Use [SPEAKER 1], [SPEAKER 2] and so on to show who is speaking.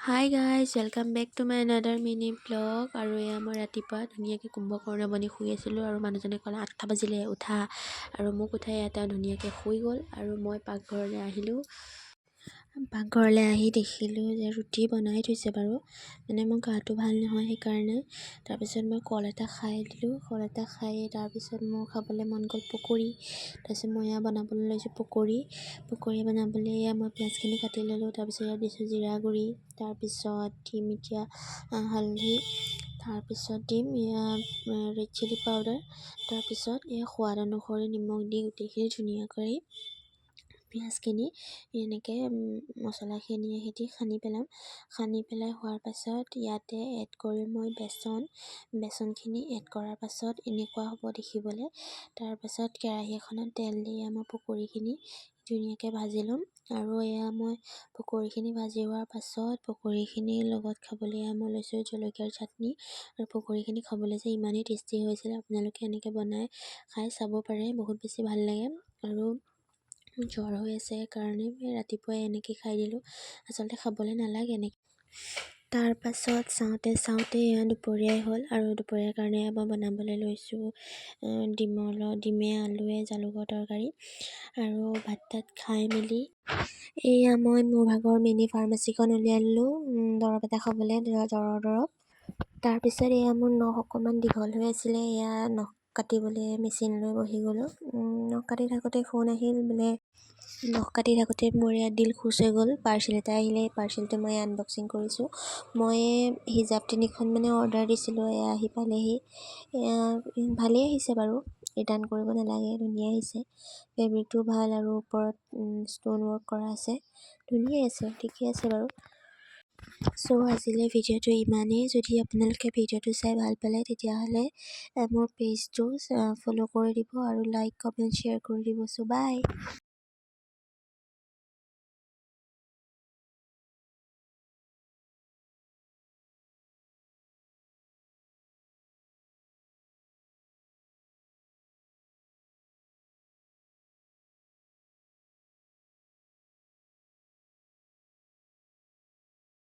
[SPEAKER 1] High guys welcome back to my another mini vlog. আৰু এয়া মই ৰাতিপুৱা ধুনীয়াকৈ কুম্ভকৰ্ণ বনি শুই আছিলোঁ আৰু মানুহজনে ক'লে 8টা বাজিলে উঠা, আৰু মোক উঠাই এটা ধুনীয়াকৈ শুই গ'ল। আৰু মই পাকঘৰলৈ আহিলোঁ। পাকঘৰলৈ আহি দেখিলোঁ যে ৰুটি বনাই থৈছে বাৰু, মানে মোৰ গাটো ভাল নহয় সেইকাৰণে। তাৰপিছত মই কল এটা খাই দিলোঁ। কল এটা খাই তাৰপিছত মোৰ খাবলৈ মন গ'ল পকৰি। তাৰপিছত মই এয়া বনাবলৈ লৈছোঁ পকৰি বনাবলৈ এয়া মই পিঁয়াজখিনি কাটি ল'লোঁ। তাৰপিছত ইয়াত দিছোঁ জিৰা গুড়ি, তাৰপিছত দিম এতিয়া হালধি, তাৰপিছত দিম এয়া ৰেড চিলি পাউডাৰ, তাৰপিছত এয়া সোৱাদ অনুসৰি নিমখ দি গোটেইখিনি ধুনীয়াকৈ পিঁয়াজখিনি এনেকৈ মছলাখিনিৰ সৈতে সানি পেলাম। সানি পেলাই হোৱাৰ পাছত ইয়াতে এড কৰিম মই বেচনখিনি এড কৰাৰ পাছত এনেকুৱা হ'ব দেখিবলৈ। তাৰপাছত কেৰাহী এখনত তেল দি মই পকৰিখিনি ধুনীয়াকৈ ভাজি ল'ম। আৰু এয়া মই পকৰিখিনি ভাজি হোৱাৰ পাছত পকৰিখিনিৰ লগত খাবলৈ মই লৈছোঁ জলকীয়াৰ চাটনি। আৰু পকৰিখিনি খাবলৈ যে ইমানেই টেষ্টি হৈছিলে, আপোনালোকে এনেকৈ বনাই খাই চাব পাৰে, বহুত বেছি ভাল লাগে। আৰু জ্বৰ হৈ আছে কাৰণে মই ৰাতিপুৱাই এনেকৈ খাই দিলোঁ। আচলতে খাবলৈ নালাগে এনেকৈ। তাৰপাছত চাওঁতে এয়া দুপৰীয়াই হ'ল, আৰু দুপৰীয়াৰ কাৰণে মই বনাবলৈ লৈছোঁ ডিমে আলুৱে জালুকৰ তৰকাৰী। আৰু ভাত তাত খাই মেলি এয়া মই মোৰ ভাগৰ মিনি ফাৰ্মাচীখন উলিয়াই ল'লোঁ, দৰৱ এটা খাবলৈ, জ্বৰৰ দৰৱ। তাৰপিছত এয়া মোৰ নখ অকণমান দীঘল হৈ আছিলে, এয়া নখ কাটিবলৈ মেচিন লৈ বহি গ'লোঁ। নখ কাটি থাকোঁতে ফোন আহিল, বোলে নখ কাটি থাকোঁতে মোৰ ইয়াত দিল খোজ হৈ গ'ল। পাৰ্চেল এটা আহিলে, পাৰ্চেলটো মই আনবক্সিং কৰিছোঁ। মই হিজাপ 3খন মানে অৰ্ডাৰ দিছিলোঁ, এয়া আহি পালেহি। এয়া ভালেই আহিছে বাৰু, ৰিটাৰ্ণ কৰিব নালাগে, ধুনীয়া আহিছে। ফেব্ৰিকটো ভাল আৰু ওপৰত ষ্ট'ন ৱৰ্ক কৰা আছে, ধুনীয়াই আছে, ঠিকেই আছে বাৰু। চ' আজিলৈ ভিডিঅ'টো ইমানেই। যদি আপোনালোকে ভিডিঅ'টো চাই ভাল পালে তেতিয়াহ'লে মোৰ পেজটো ফ'ল' কৰি দিব আৰু লাইক কমেণ্ট শ্বেয়াৰ কৰি দিব। চ' বাই।